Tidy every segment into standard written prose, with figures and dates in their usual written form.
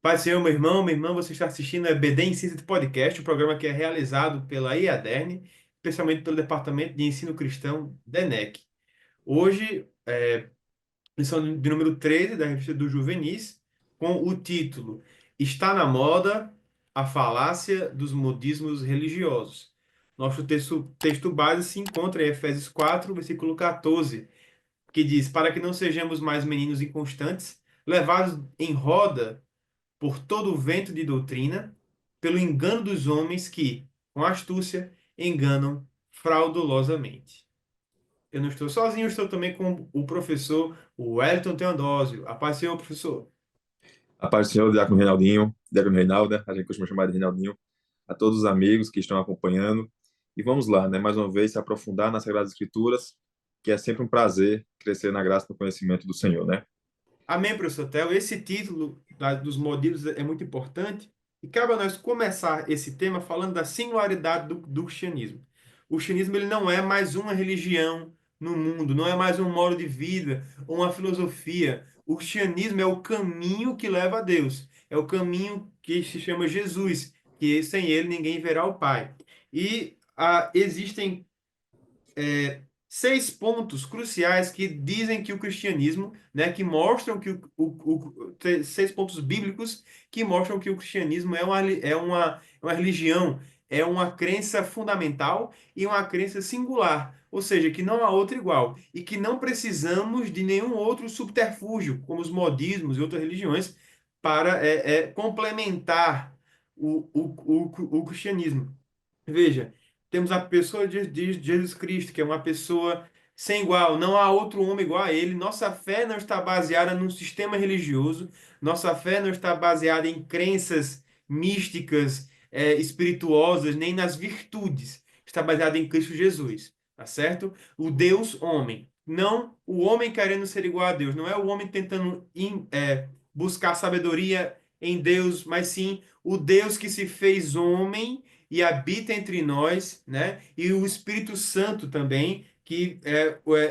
Pai Senhor, meu irmão, minha irmã, você está assistindo a EBD em Ciência de Podcast, um programa que é realizado pela IADERN, especialmente pelo Departamento de Ensino Cristão, DENEC. Hoje, lição de número 13 da revista do Juvenis, com o título Está na moda a falácia dos modismos religiosos. Nosso texto base se encontra em Efésios 4, versículo 14, que diz: Para que não sejamos mais meninos inconstantes, levados em roda por todo o vento de doutrina, pelo engano dos homens que, com astúcia, enganam fraudulosamente. Eu não estou sozinho, estou também com o professor Wellington Teodósio. A paz do Senhor, professor. A paz do Senhor, Diácono Reinaldinho, Diácono Reinalda, a gente costuma chamar de Reinaldinho, a todos os amigos que estão acompanhando. E vamos lá, né? Mais uma vez, se aprofundar nas Sagradas Escrituras, que é sempre um prazer crescer na graça e no conhecimento do Senhor, né? Amém, professor Tel. Esse título dos modismos é muito importante e cabe a nós começar esse tema falando da singularidade do cristianismo. O cristianismo ele não é mais uma religião no mundo, não é mais um modo de vida ou uma filosofia. O cristianismo é o caminho que leva a Deus, é o caminho que se chama Jesus, que sem ele ninguém verá o Pai. E existem seis pontos cruciais que dizem que o cristianismo, né, que mostram que seis pontos bíblicos que mostram que o cristianismo é uma religião, é uma crença fundamental e uma crença singular, ou seja, que não há outra igual e que não precisamos de nenhum outro subterfúgio, como os modismos e outras religiões, para complementar o cristianismo. Veja, temos a pessoa de Jesus Cristo, que é uma pessoa sem igual, não há outro homem igual a ele. Nossa fé não está baseada num sistema religioso, nossa fé não está baseada em crenças místicas, espirituosas, nem nas virtudes. Está baseada em Cristo Jesus, tá certo? O Deus homem, não o homem querendo ser igual a Deus, não é o homem tentando buscar sabedoria em Deus, mas sim o Deus que se fez homem e habita entre nós, né? E o Espírito Santo também, que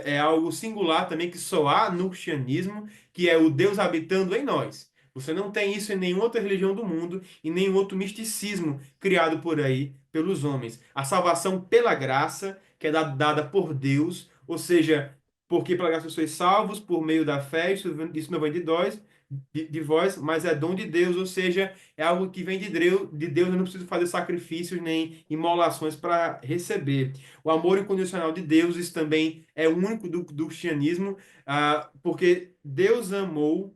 é algo singular também, que só há no cristianismo, que é o Deus habitando em nós. Você não tem isso em nenhuma outra religião do mundo e nenhum outro misticismo criado por aí pelos homens. A salvação pela graça, que é dada por Deus, ou seja, porque pela graça sois salvos por meio da fé, isso não vem de vós, mas é dom de Deus, ou seja, é algo que vem de Deus, eu não preciso fazer sacrifícios nem imolações para receber. O amor incondicional de Deus, isso também é único do cristianismo, porque Deus amou,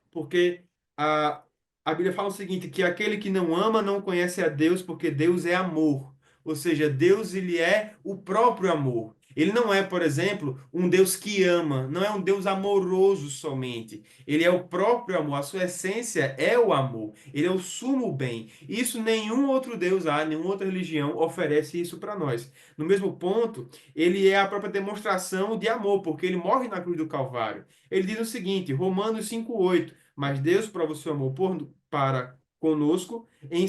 porque a, a Bíblia fala o seguinte, que aquele que não ama não conhece a Deus, porque Deus é amor. Ou seja, Deus ele é o próprio amor. Ele não é, por exemplo, um Deus que ama, não é um Deus amoroso somente. Ele é o próprio amor, a sua essência é o amor. Ele é o sumo bem. Isso nenhum outro Deus há, nenhuma outra religião oferece isso para nós. No mesmo ponto, ele é a própria demonstração de amor, porque ele morre na cruz do Calvário. Ele diz o seguinte, Romanos 5:8, mas Deus prova o seu amor para conosco em,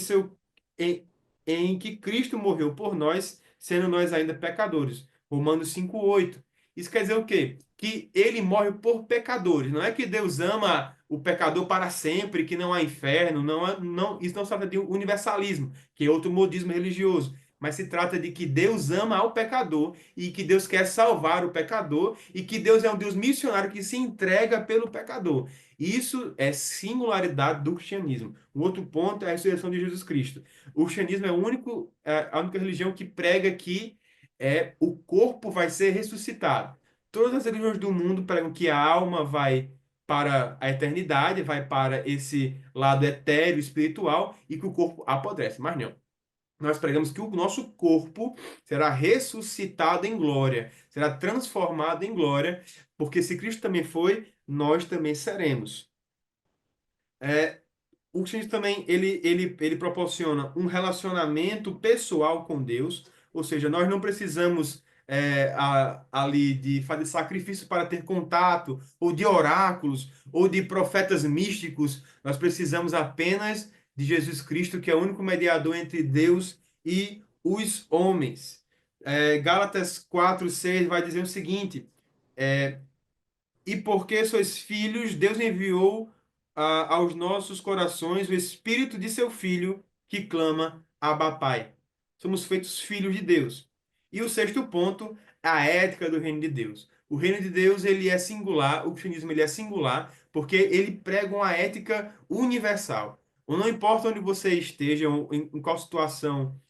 em que Cristo morreu por nós, sendo nós ainda pecadores. Romanos 5:8. Isso quer dizer o quê? Que ele morre por pecadores. Não é que Deus ama o pecador para sempre, que não há inferno. Isso não se trata de universalismo, que é outro modismo religioso. Mas se trata de que Deus ama ao pecador e que Deus quer salvar o pecador e que Deus é um Deus missionário que se entrega pelo pecador. Isso é singularidade do cristianismo. O outro ponto é a ressurreição de Jesus Cristo. O cristianismo é a única religião que prega que o corpo vai ser ressuscitado. Todas as religiões do mundo pregam que a alma vai para a eternidade, vai para esse lado etéreo, espiritual, e que o corpo apodrece. Mas não. Nós pregamos que o nosso corpo será ressuscitado em glória, será transformado em glória, porque se Cristo também foi, nós também seremos. O cristianismo também ele proporciona um relacionamento pessoal com Deus, ou seja, nós não precisamos ali de fazer sacrifício para ter contato, ou de oráculos, ou de profetas místicos, nós precisamos apenas de Jesus Cristo, que é o único mediador entre Deus e os homens. Gálatas 4:6 vai dizer o seguinte: é, e porque sois filhos, Deus enviou aos nossos corações o espírito de seu Filho que clama, Abba, Pai. Somos feitos filhos de Deus. E o sexto ponto, a ética do reino de Deus. O reino de Deus, ele é singular, o cristianismo ele é singular, porque ele prega uma ética universal. Não importa onde você esteja, em qual situação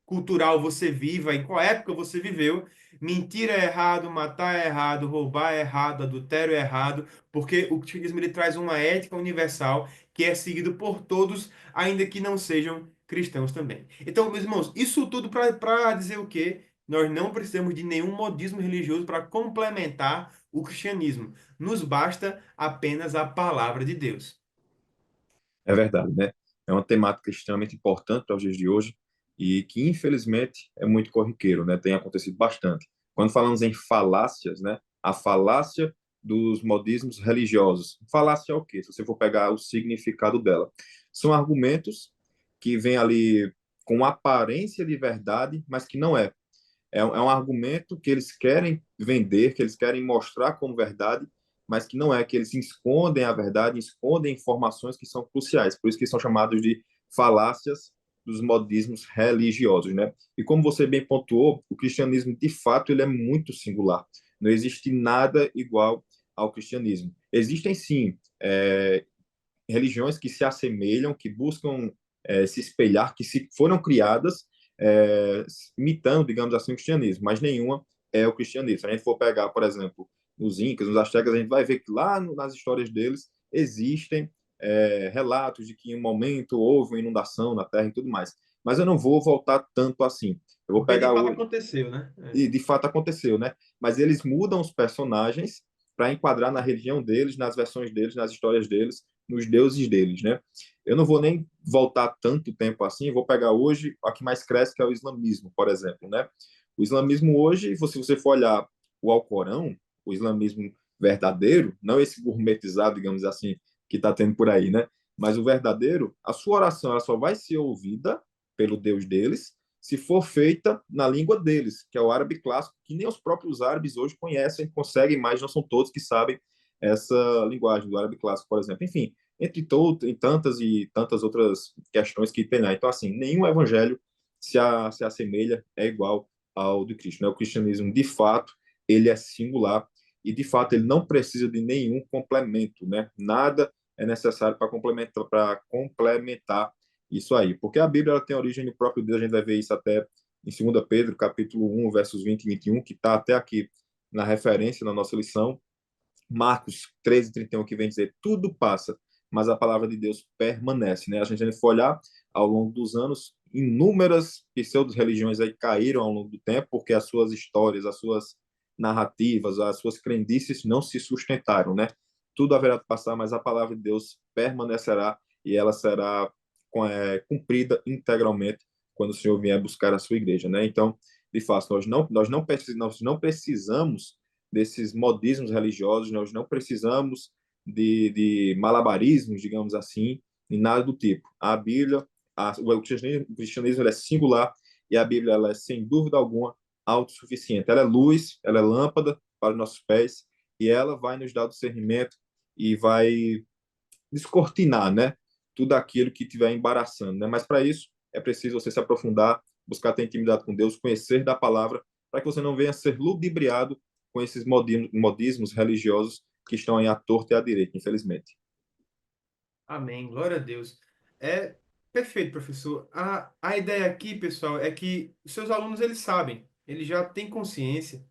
cultural você viva, em qual época você viveu, mentir é errado, matar é errado, roubar é errado, adultério é errado, porque o cristianismo ele traz uma ética universal que é seguido por todos, ainda que não sejam cristãos também. Então, meus irmãos, isso tudo para dizer o quê? Nós não precisamos de nenhum modismo religioso para complementar o cristianismo. Nos basta apenas a palavra de Deus. É verdade, né? É uma temática extremamente importante para os dias de hoje e que, infelizmente, é muito corriqueiro, né? Tem acontecido bastante. Quando falamos em falácias, né? A falácia dos modismos religiosos. Falácia é o quê? Se você for pegar o significado dela. São argumentos que vêm ali com aparência de verdade, mas que não é. É um argumento que eles querem vender, que eles querem mostrar como verdade, mas que não é, que eles escondem a verdade, escondem informações que são cruciais. Por isso que são chamados de falácias dos modismos religiosos, né? E como você bem pontuou, o cristianismo, de fato, ele é muito singular. Não existe nada igual ao cristianismo. Existem, sim, religiões que se assemelham, que buscam se espelhar, que se foram criadas imitando, digamos assim, o cristianismo, mas nenhuma é o cristianismo. Se a gente for pegar, por exemplo, nos Incas, nos Astecas, a gente vai ver que lá nas histórias deles existem relatos de que em um momento houve uma inundação na Terra e tudo mais. Mas eu não vou voltar tanto assim. Eu vou Porque de pegar fato hoje, aconteceu, né? e de fato aconteceu, né? Mas eles mudam os personagens para enquadrar na religião deles, nas versões deles, nas histórias deles, nos deuses deles, né? Eu não vou nem voltar tanto tempo assim, vou pegar hoje a que mais cresce, que é o islamismo, por exemplo, né? O islamismo hoje, se você for olhar o Alcorão, o islamismo verdadeiro, não esse gourmetizado, digamos assim, que está tendo por aí, né? Mas o verdadeiro, a sua oração ela só vai ser ouvida pelo Deus deles se for feita na língua deles, que é o árabe clássico, que nem os próprios árabes hoje conhecem, conseguem, mas não são todos que sabem essa linguagem do árabe clássico, por exemplo. Enfim, em tantas e tantas outras questões que tem lá. Então, assim, nenhum evangelho se assemelha, é igual ao do Cristo. Né? O cristianismo, de fato, ele é singular e, de fato, ele não precisa de nenhum complemento, né? Nada é necessário para complementar isso aí. Porque a Bíblia ela tem origem no próprio Deus, a gente vai ver isso até em 2 Pedro, capítulo 1, versos 20 e 21, que está até aqui na referência, na nossa lição. Marcos 13, 31, que vem dizer, tudo passa, mas a palavra de Deus permanece, né? A gente for olhar ao longo dos anos, inúmeras pseudo-religiões aí caíram ao longo do tempo, porque as suas histórias, as suas narrativas, as suas crendices não se sustentaram, né? Tudo haverá de passar, mas a palavra de Deus permanecerá e ela será cumprida integralmente quando o Senhor vier buscar a sua igreja, né? Então, de fato, nós não precisamos desses modismos religiosos, nós não precisamos de malabarismos, digamos assim, e nada do tipo. A Bíblia, o cristianismo é singular e a Bíblia ela é, sem dúvida alguma, autossuficiente. Ela é luz, ela é lâmpada para os nossos pés e ela vai nos dar discernimento e vai descortinar, né? Tudo aquilo que estiver embaraçando, né? Mas para isso é preciso você se aprofundar, buscar ter intimidade com Deus, conhecer da palavra, para que você não venha ser ludibriado com esses modismos religiosos que estão aí à torta e à direita, infelizmente. Amém. Glória a Deus. É perfeito, professor. A ideia aqui, pessoal, é que os seus alunos eles sabem, eles já têm consciência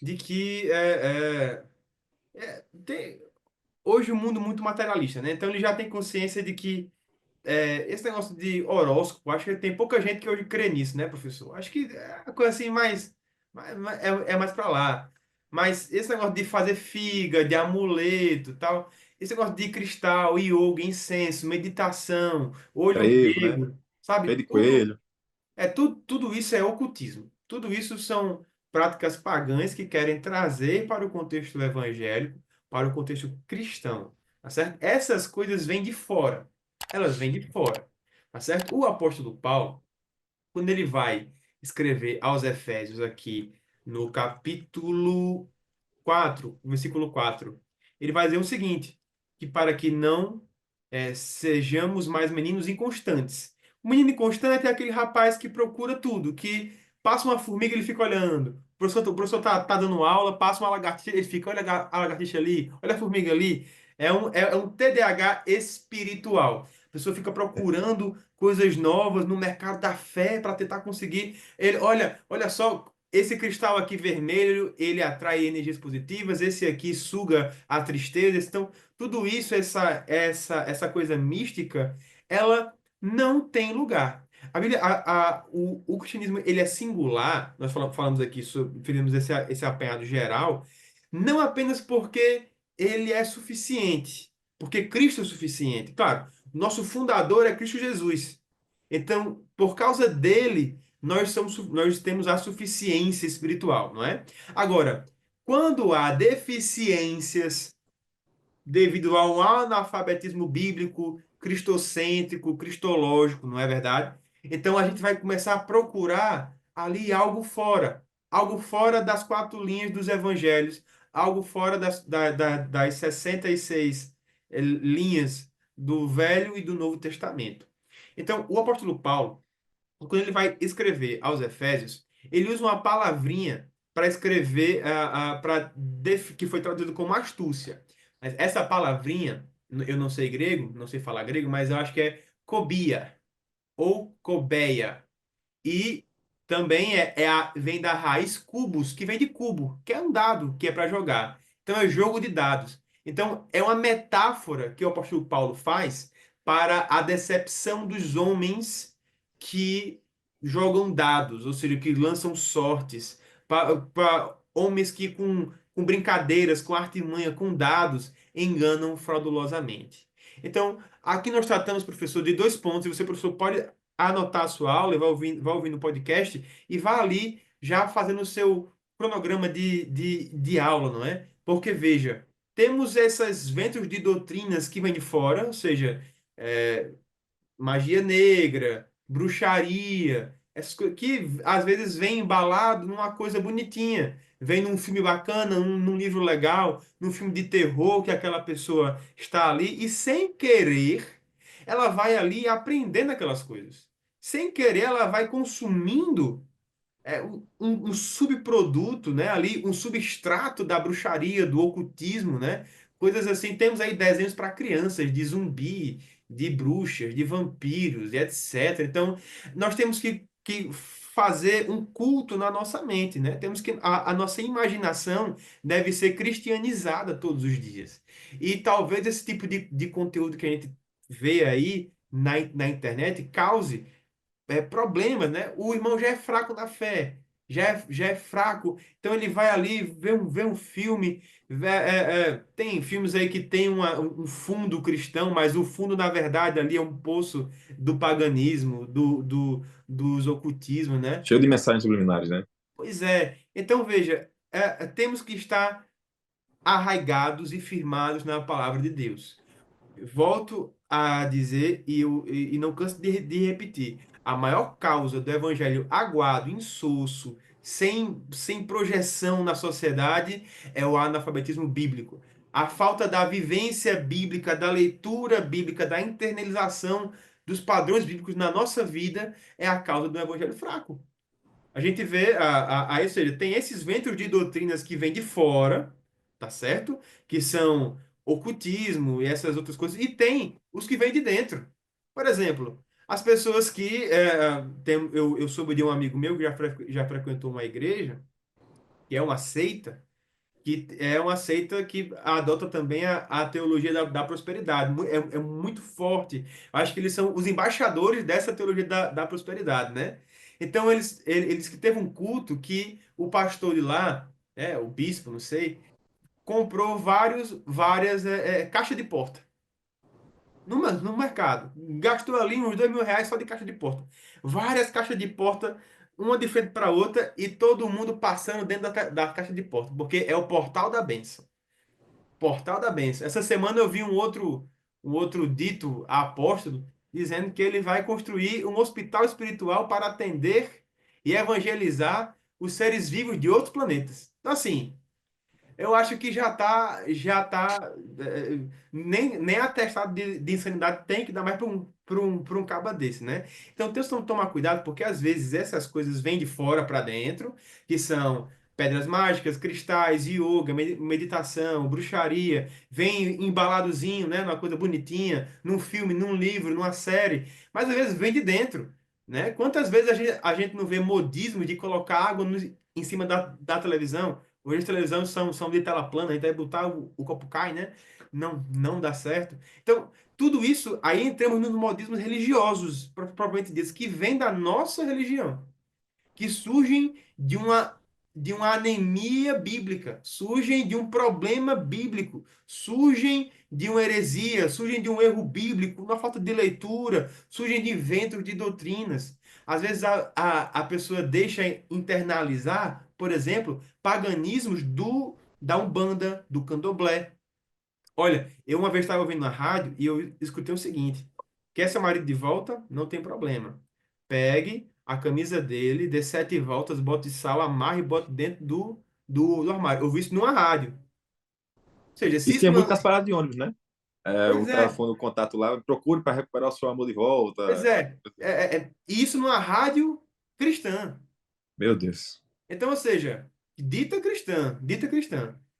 de que tem, hoje o mundo é muito materialista, né? Então ele já tem consciência de que esse negócio de horóscopo, acho que tem pouca gente que hoje crê nisso, né, professor? Acho que é uma coisa assim é mais para lá. Mas esse negócio de fazer figa, de amuleto, tal, esse negócio de cristal, yoga, incenso, meditação, olho Frevo, né? grego, sabe? Pé de coelho. Tudo isso é ocultismo. Tudo isso são práticas pagãs que querem trazer para o contexto evangélico, para o contexto cristão, tá certo? Essas coisas vêm de fora. Elas vêm de fora, tá certo? O apóstolo Paulo, quando ele vai escrever aos Efésios aqui no capítulo 4, versículo 4, ele vai dizer o seguinte: que para que não sejamos mais meninos inconstantes. O menino inconstante é aquele rapaz que procura tudo, que passa uma formiga, ele fica olhando. O professor tá dando aula, passa uma lagartixa, ele fica, olha a lagartixa ali, olha a formiga ali. É um TDAH espiritual. A pessoa fica procurando coisas novas no mercado da fé para tentar conseguir. Olha só, esse cristal aqui vermelho, ele atrai energias positivas, esse aqui suga a tristeza. Então, tudo isso, essa coisa mística, ela não tem lugar. A Bíblia, o cristianismo, ele é singular. Nós falamos aqui sobre, fizemos esse apanhado geral, não apenas porque ele é suficiente, porque Cristo é suficiente. Claro, nosso fundador é Cristo Jesus. Então, por causa dele, nós temos a suficiência espiritual, não é? Agora, quando há deficiências devido a um analfabetismo bíblico, cristocêntrico, cristológico, não é verdade? Então a gente vai começar a procurar ali algo fora das quatro linhas dos evangelhos, algo fora das 66 linhas do Velho e do Novo Testamento. Então, o apóstolo Paulo, quando ele vai escrever aos Efésios, ele usa uma palavrinha para escrever, que foi traduzido como astúcia. Mas essa palavrinha, eu não sei grego, não sei falar grego, mas eu acho que é cobia ou cobeia. E também vem da raiz cubos, que vem de cubo, que é um dado, que é para jogar. Então é jogo de dados. Então é uma metáfora que o apóstolo Paulo faz para a decepção dos homens que jogam dados, ou seja, que lançam sortes, para homens que com brincadeiras, com artimanha, com dados, enganam fraudulosamente. Então, aqui nós tratamos, professor, de dois pontos, e você, professor, pode anotar a sua aula, vai ouvir no podcast e vá ali já fazendo o seu cronograma de aula, não é? Porque, veja, temos esses ventos de doutrinas que vêm de fora, ou seja, é, magia negra, bruxaria, essas coisas que às vezes vem embalado numa coisa bonitinha, vem num filme bacana, num livro legal, num filme de terror que aquela pessoa está ali e sem querer ela vai ali aprendendo aquelas coisas. Sem querer ela vai consumindo um subproduto, né? Ali, um substrato da bruxaria, do ocultismo, né? Coisas assim. Temos aí desenhos para crianças de zumbi, de bruxas, de vampiros, e etc. Então, nós temos que fazer um culto na nossa mente, né? Temos que a nossa imaginação deve ser cristianizada todos os dias. E talvez esse tipo de conteúdo que a gente vê aí na internet cause problemas, né? O irmão já é fraco na fé, já é fraco, então ele vai ali ver um filme. Tem filmes aí que tem um fundo cristão, mas o fundo, na verdade, ali é um poço do paganismo, dos ocultismos, né? Cheio de mensagens subliminares, né? Pois é. Então, veja, temos que estar arraigados e firmados na palavra de Deus. Volto a dizer e não canso de repetir. A maior causa do evangelho aguado, insosso, sem projeção na sociedade é o analfabetismo bíblico. A falta da vivência bíblica, da leitura bíblica, da internalização dos padrões bíblicos na nossa vida é a causa do evangelho fraco. A gente vê, ou seja, tem esses ventos de doutrinas que vêm de fora, tá certo? Que são ocultismo e essas outras coisas, e tem os que vêm de dentro. Por exemplo, as pessoas que. Eu soube de um amigo meu que já frequentou uma igreja, que é uma seita, que é uma seita que adota também a teologia da prosperidade. É muito forte. Acho que eles são os embaixadores dessa teologia da prosperidade, né? Então, eles que teve um culto que o pastor de lá, o bispo, não sei, comprou várias caixas de porta no mercado. Gastou ali uns R$ 2.000 só de caixa de porta. Várias caixas de porta, uma de frente para outra, e todo mundo passando dentro da caixa de porta, porque é o portal da bênção. Portal da bênção. Essa semana eu vi um outro dito apóstolo dizendo que ele vai construir um hospital espiritual para atender e evangelizar os seres vivos de outros planetas. Então, assim, eu acho que nem atestado de insanidade tem que dar mais para um caba desse, né? Então temos que tomar cuidado, porque às vezes essas coisas vêm de fora para dentro, que são pedras mágicas, cristais, yoga, meditação, bruxaria, vem embaladozinho, né, numa coisa bonitinha, num filme, num livro, numa série, mas às vezes vem de dentro, né? Quantas vezes a gente não vê modismo de colocar água em cima da televisão? Hoje as televisões são de tela plana, a gente vai botar o copo cai, né? Não, não dá certo. Então, tudo isso, aí entramos nos modismos religiosos, propriamente disso, que vem da nossa religião, que surgem de uma anemia bíblica, surgem de um problema bíblico, surgem de uma heresia, surgem de um erro bíblico, uma falta de leitura, surgem de inventos de doutrinas. Às vezes a pessoa deixa internalizar, por exemplo, paganismos da Umbanda, do Candomblé. Olha, eu uma vez estava ouvindo na rádio e eu escutei o seguinte: quer seu marido de volta? Não tem problema. Pegue a camisa dele, dê 7 voltas, bote sal, amarre e bote dentro do armário. Eu vi isso numa rádio. Ou seja, se Isso isso tinha muito não. nas paradas de ônibus, né? O Pois é, telefone, o contato lá, procure para recuperar o seu amor de volta. pois é. E isso numa rádio cristã. Meu Deus. Então, ou seja, dita cristã,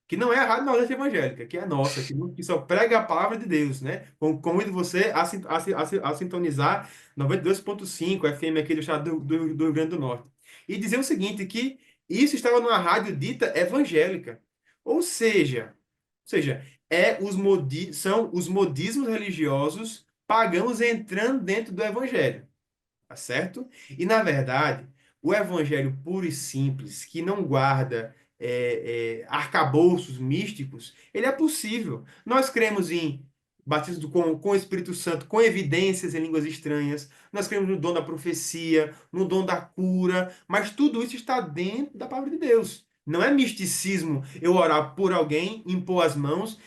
que não é a Rádio Nordeste Evangélica, que é a nossa, que só prega a palavra de Deus, né? Convido você a sintonizar 92,5 FM aqui do estado do Rio Grande do Norte. E dizer o seguinte, que isso estava numa rádio dita evangélica. Ou seja, são os modismos religiosos pagãos entrando dentro do evangelho. Tá certo? E, na verdade, o evangelho puro e simples, que não guarda arcabouços místicos, ele é possível. Nós cremos em batismo com o Espírito Santo, com evidências em línguas estranhas. Nós cremos no dom da profecia, no dom da cura, mas tudo isso está dentro da palavra de Deus. Não é misticismo eu orar por alguém, impor as mãos,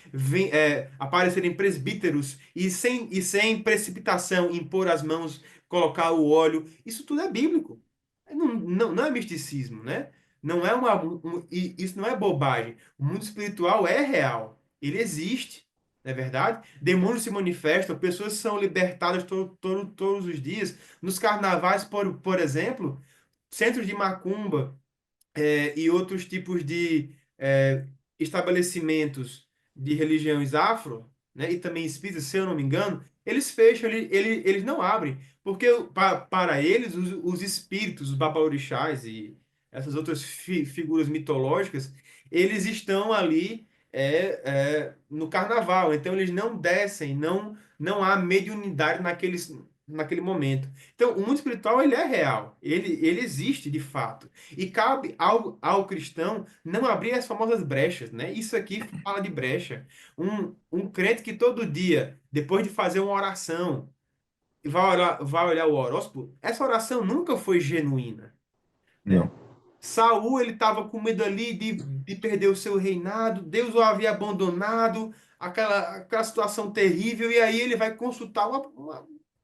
aparecerem presbíteros e sem precipitação impor as mãos, colocar o óleo. Isso tudo é bíblico. Não é misticismo, né? Não é isso não é bobagem. O mundo espiritual é real. Ele existe, não é verdade? Demônios se manifestam, pessoas são libertadas todos os dias. Nos carnavais, por exemplo, centros de macumba e outros tipos de estabelecimentos de religiões afro, né, e também espíritas, se eu não me engano, eles fecham, eles não abrem, porque para eles, os espíritos, os babaorixás e essas outras figuras mitológicas, eles estão ali no carnaval, então eles não descem, não há mediunidade naquele momento. Então, o mundo espiritual ele é real, ele existe de fato. E cabe ao cristão não abrir as famosas brechas, né? Isso aqui fala de brecha. Um crente que todo dia, depois de fazer uma oração, vai olhar o horóscopo, essa oração nunca foi genuína, né? Não, Saul, ele estava com medo ali de perder o seu reinado, Deus o havia abandonado, aquela situação terrível, e aí ele vai consultar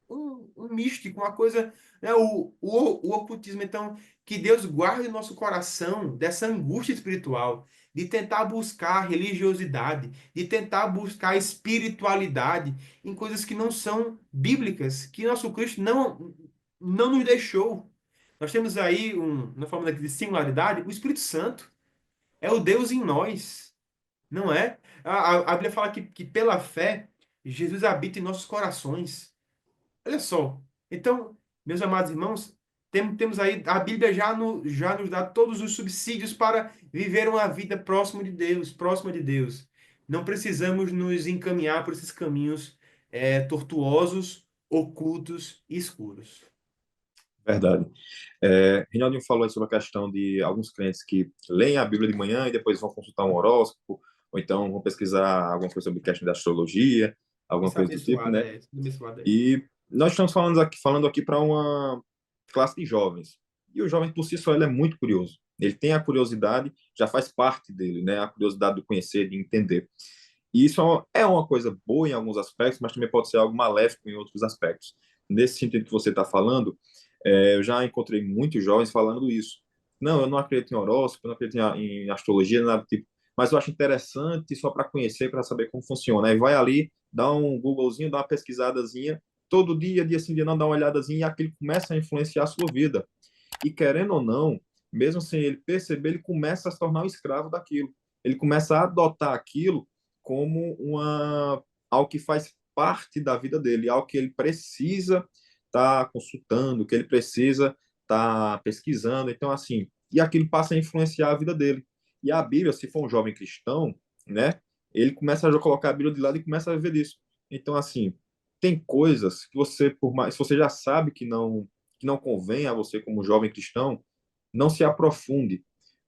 um místico, uma coisa, né, o ocultismo. Então, que Deus guarde o nosso coração dessa angústia espiritual, de tentar buscar religiosidade, de tentar buscar espiritualidade em coisas que não são bíblicas, que nosso Cristo não nos deixou. Nós temos aí, na forma de singularidade, o Espírito Santo. É o Deus em nós, não é? A Bíblia fala que pela fé, Jesus habita em nossos corações. Olha só. Então, meus amados irmãos, temos aí, a Bíblia já nos dá todos os subsídios para viver uma vida próxima de Deus, próxima de Deus. Não precisamos nos encaminhar por esses caminhos tortuosos, ocultos e escuros. verdade. Rinaldinho falou aí sobre a questão de alguns crentes que leem a Bíblia de manhã e depois vão consultar um horóscopo, ou então vão pesquisar alguma coisa sobre questão da astrologia, alguma Isso coisa do tipo, abençoado, né? isso abençoado é. E nós estamos falando aqui para uma classe de jovens. E o jovem, por si só, ele é muito curioso. Ele tem a curiosidade, já faz parte dele, né? A curiosidade do conhecer, de entender. E isso é uma coisa boa em alguns aspectos, mas também pode ser algo maléfico em outros aspectos. Nesse sentido que você está falando, eu já encontrei muitos jovens falando isso. Não, eu não acredito em horóscopo, eu não acredito em astrologia, nada do tipo. mas eu acho interessante só para conhecer, para saber como funciona. Aí vai ali, dá um Googlezinho, dá uma pesquisadazinha, todo dia sim, dia não, dá uma olhadazinha e aquilo começa a influenciar a sua vida. E querendo ou não, mesmo sem ele perceber, ele começa a se tornar um escravo daquilo. Ele começa a adotar aquilo como algo que faz parte da vida dele, algo que ele precisa estar consultando, que ele precisa estar pesquisando. Então, assim, e aquilo passa a influenciar a vida dele. E a Bíblia, se for um jovem cristão, né, ele começa a colocar a Bíblia de lado e começa a viver disso. Então, assim, tem coisas que você, por mais, se você já sabe que não convém a você como jovem cristão, não se aprofunde,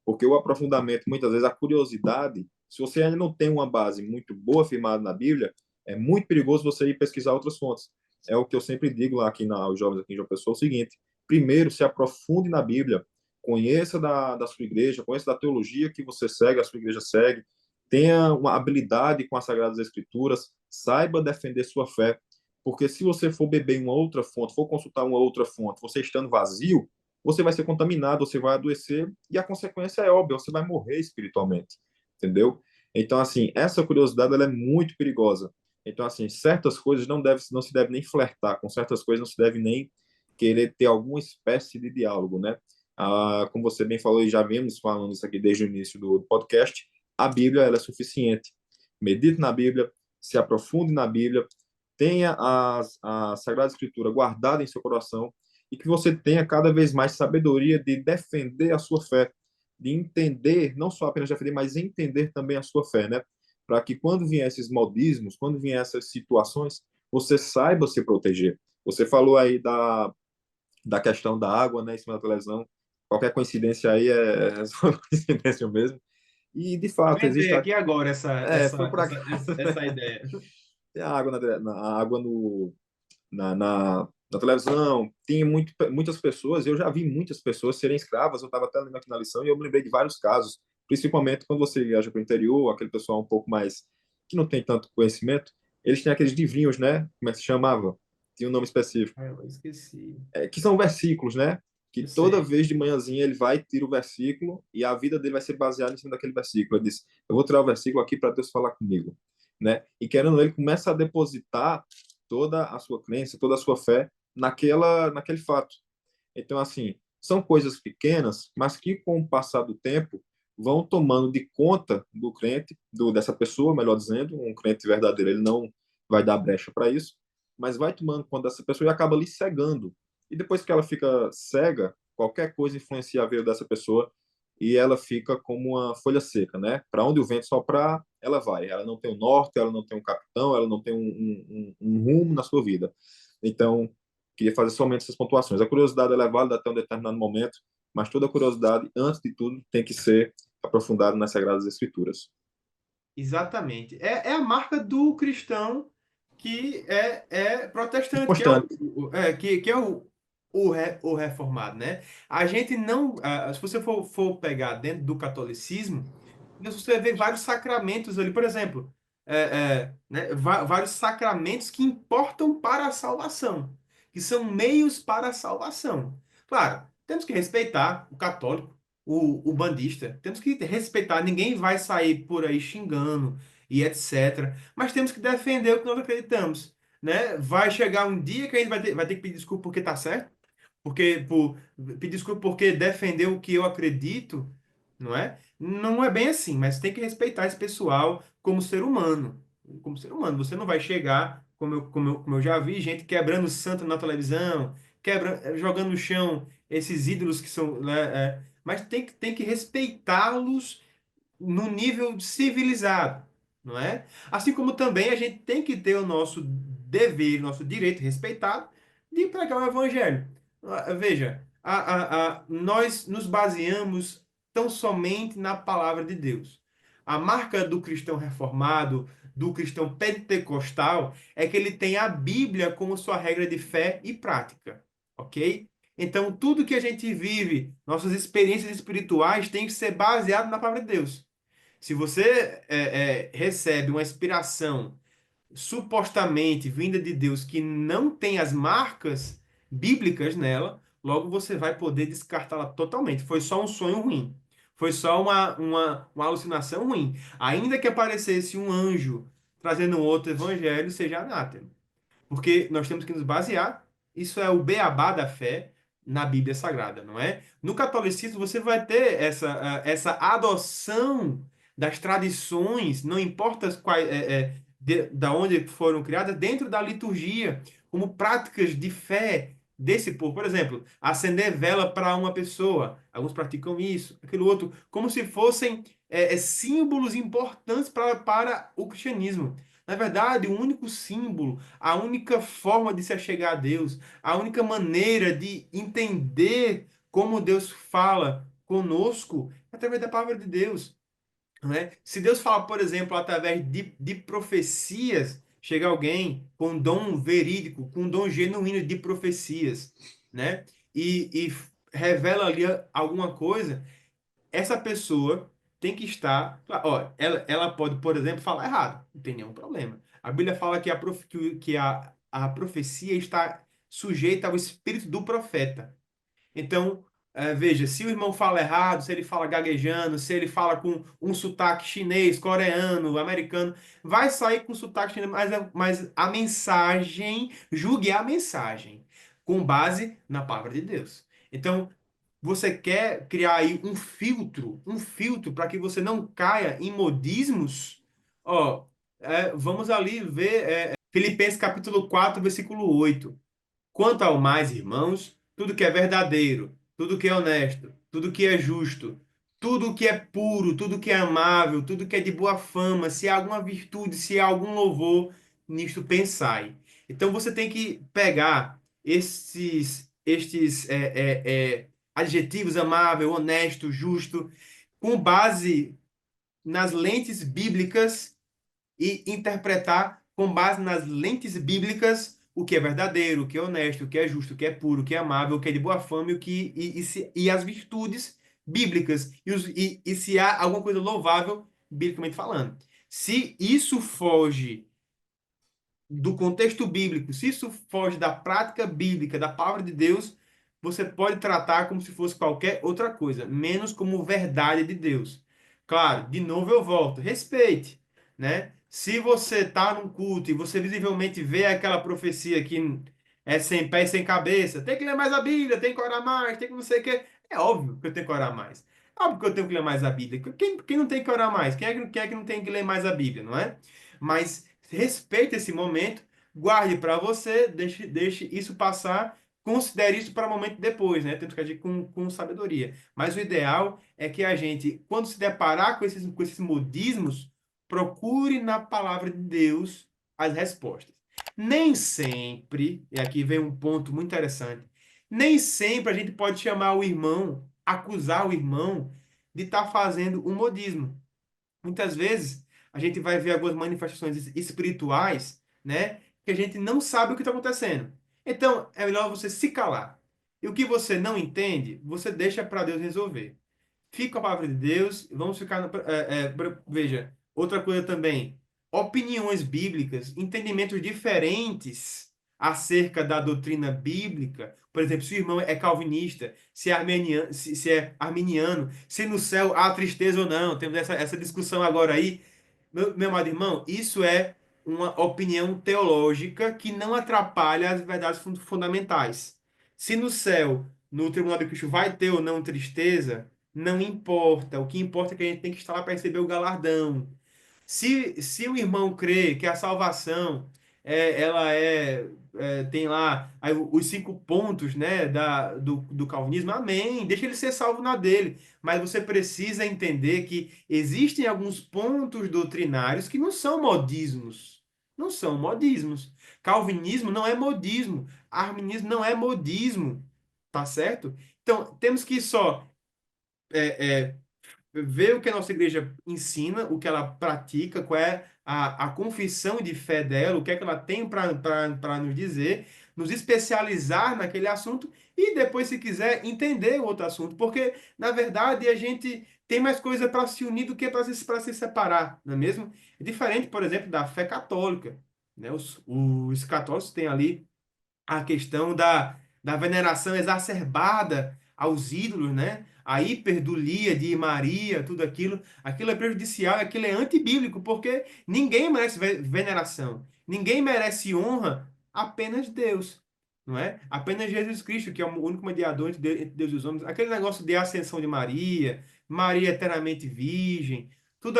porque o aprofundamento, muitas vezes, a curiosidade, se você ainda não tem uma base muito boa firmada na Bíblia, é muito perigoso você ir pesquisar outras fontes. É o que eu sempre digo lá aqui aos jovens aqui em João Pessoa, é o seguinte: primeiro, se aprofunde na Bíblia, conheça da sua igreja, conheça da teologia que você segue, a sua igreja segue, tenha uma habilidade com as Sagradas Escrituras, saiba defender sua fé, porque se você for beber em uma outra fonte, for consultar uma outra fonte, você estando vazio, você vai ser contaminado, você vai adoecer e a consequência é óbvia, você vai morrer espiritualmente, entendeu? Então, assim, essa curiosidade ela é muito perigosa. Então, assim, certas coisas não se deve nem flertar, com certas coisas não se deve nem querer ter alguma espécie de diálogo, né? Como você bem falou, e já vimos falando isso aqui desde o início do podcast, a Bíblia ela é suficiente. Medite na Bíblia, se aprofunde na Bíblia, tenha a Sagrada Escritura guardada em seu coração e que você tenha cada vez mais sabedoria de defender a sua fé, de entender, não só apenas defender, mas entender também a sua fé, né? Para que quando vier esses modismos, quando vier essas situações, você saiba se proteger. Você falou aí da questão da água, né, em cima da televisão. Qualquer coincidência aí é só coincidência mesmo. E, de fato, existe Inventei aqui agora foi para essa ideia. a água a água na televisão. Tem muitas pessoas, eu já vi muitas pessoas serem escravas. Eu estava até lendo aqui na lição e eu me lembrei de vários casos, principalmente quando você viaja para o interior, aquele pessoal um pouco mais que não tem tanto conhecimento. Eles têm aqueles livrinhos, né? Como é que se chamava? Tinha um nome específico. Ah, eu esqueci. Que são versículos, né? Que Eu toda sei. vez de manhãzinha ele vai, tira o versículo e a vida dele vai ser baseada em cima daquele versículo. Ele diz: eu vou tirar o versículo aqui para Deus falar comigo, né? E querendo ou não, ele começa a depositar toda a sua crença, toda a sua fé naquele fato. Então, assim, são coisas pequenas, mas que com o passar do tempo vão tomando de conta do crente, dessa pessoa, melhor dizendo, um crente verdadeiro, ele não vai dar brecha para isso, mas vai tomando conta dessa pessoa e acaba ali cegando. E depois que ela fica cega, qualquer coisa influencia a vida dessa pessoa e ela fica como uma folha seca, né? Para onde o vento soprar, ela vai. Ela não tem um norte, ela não tem um capitão, ela não tem um rumo na sua vida. Então, queria fazer somente essas pontuações. A curiosidade ela é válida até um determinado momento, mas toda curiosidade, antes de tudo, tem que ser aprofundada nas Sagradas Escrituras. Exatamente. É a marca do cristão que é protestante, que é Constante. que é o reformado, né? A gente não, se você for pegar dentro do catolicismo, você vê vários sacramentos ali, por exemplo, né, vários sacramentos que importam para a salvação, que são meios para a salvação. Claro, temos que respeitar o católico, o bandista, temos que respeitar, ninguém vai sair por aí xingando e etc. Mas temos que defender o que nós acreditamos, né? Vai chegar um dia que a gente vai ter que pedir desculpa porque tá certo, pedir desculpa porque defendeu o que eu acredito, não é? Não é bem assim, mas tem que respeitar esse pessoal como ser humano. Como ser humano. Você não vai chegar, como eu já vi, gente quebrando santo na televisão, jogando no chão esses ídolos que são, né, mas tem que respeitá-los no nível civilizado, não é? Assim como também a gente tem que ter o nosso dever, nosso direito respeitado de pregar o evangelho. Veja, nós nos baseamos tão somente na palavra de Deus. A marca do cristão reformado, do cristão pentecostal, é que ele tem a Bíblia como sua regra de fé e prática, ok? Então, tudo que a gente vive, nossas experiências espirituais, tem que ser baseado na palavra de Deus. Se você recebe uma inspiração supostamente vinda de Deus que não tem as marcas bíblicas nela, logo você vai poder descartá-la totalmente. Foi só um sonho ruim. Foi só uma alucinação ruim. Ainda que aparecesse um anjo trazendo um outro evangelho, seja anátema. Porque nós temos que nos basear, isso é o beabá da fé na Bíblia Sagrada, não é? No catolicismo você vai ter essa adoção das tradições, não importa da onde foram criadas, dentro da liturgia, como práticas de fé desse povo. Por exemplo, acender vela para uma pessoa, alguns praticam isso, aquilo outro, como se fossem símbolos importantes para o cristianismo. Na verdade, o único símbolo, a única forma de se achegar a Deus, a única maneira de entender como Deus fala conosco é através da palavra de Deus, não é? Se Deus fala, por exemplo, através de profecias, chega alguém com um dom verídico, com um dom genuíno de profecias, né? E revela ali alguma coisa, essa pessoa tem que estar. Ó, ela pode, por exemplo, falar errado, não tem nenhum problema. A Bíblia fala que a profecia está sujeita ao espírito do profeta. Então, veja, se o irmão fala errado, se ele fala gaguejando, se ele fala com um sotaque chinês, coreano, americano, vai sair com sotaque chinês, mas a mensagem, julgue a mensagem, com base na palavra de Deus. Então, você quer criar aí um filtro para que você não caia em modismos? Ó, vamos ali ver Filipenses capítulo 4 versículo 8. Quanto ao mais, irmãos, tudo que é verdadeiro, tudo que é honesto, tudo que é justo, tudo que é puro, tudo que é amável, tudo que é de boa fama, se há alguma virtude, se há algum louvor, nisto pensai. Então você tem que pegar estes adjetivos amável, honesto, justo, com base nas lentes bíblicas e interpretar com base nas lentes bíblicas o que é verdadeiro, o que é honesto, o que é justo, o que é puro, o que é amável, o que é de boa fama e as virtudes bíblicas e se há alguma coisa louvável biblicamente falando. Se isso foge do contexto bíblico, se isso foge da prática bíblica, da palavra de Deus, você pode tratar como se fosse qualquer outra coisa, menos como verdade de Deus. Claro, de novo eu volto, respeite, né? Se você está num culto e você visivelmente vê aquela profecia que é sem pé e sem cabeça, tem que ler mais a Bíblia, tem que orar mais, tem que não sei o quê. É óbvio que eu tenho que orar mais. É óbvio que eu tenho que ler mais a Bíblia. Quem não tem que orar mais? Quem é que não tem que ler mais a Bíblia, não é? Mas respeite esse momento, guarde para você, deixe isso passar, considere isso para o momento depois, né? Temos que agir com sabedoria. Mas o ideal é que a gente, quando se deparar com esses modismos, procure na palavra de Deus as respostas. Nem sempre, e aqui vem um ponto muito interessante, nem sempre a gente pode chamar o irmão, acusar o irmão de estar fazendo um modismo. Muitas vezes a gente vai ver algumas manifestações espirituais, né, que a gente não sabe o que está acontecendo. Então, é melhor você se calar. E o que você não entende, você deixa para Deus resolver. Fica com a palavra de Deus, vamos ficar. Veja, outra coisa também: opiniões bíblicas, entendimentos diferentes acerca da doutrina bíblica. Por exemplo, se o irmão é calvinista, se é arminiano, se no céu há tristeza ou não. Temos essa discussão agora aí. Meu amado irmão, isso é uma opinião teológica que não atrapalha as verdades fundamentais. Se no céu, no tribunal de Cristo, vai ter ou não tristeza, não importa. O que importa é que a gente tem que estar lá para receber o galardão. Se o irmão crê que a salvação tem lá aí, os 5 pontos, né, do calvinismo, amém. Deixa ele ser salvo na dele. Mas você precisa entender que existem alguns pontos doutrinários que não são modismos. Não são modismos. Calvinismo não é modismo. Arminismo não é modismo. Tá certo? Então, temos que só é, é, ver o que a nossa igreja ensina, o que ela pratica, qual é a confissão de fé dela, o que é que ela tem para nos dizer, nos especializar naquele assunto e depois, se quiser, entender o outro assunto. Porque, na verdade, a gente tem mais coisa para se unir do que para se separar, não é mesmo? É diferente, por exemplo, da fé católica. Né? Os católicos têm ali a questão da veneração exacerbada aos ídolos, né? a hiperdulia de Maria, tudo aquilo é prejudicial, aquilo é antibíblico, porque ninguém merece veneração, ninguém merece honra, apenas Deus. Não é? Apenas Jesus Cristo, que é o único mediador entre Deus e os homens. Aquele negócio de ascensão de Maria, Maria eternamente virgem, tudo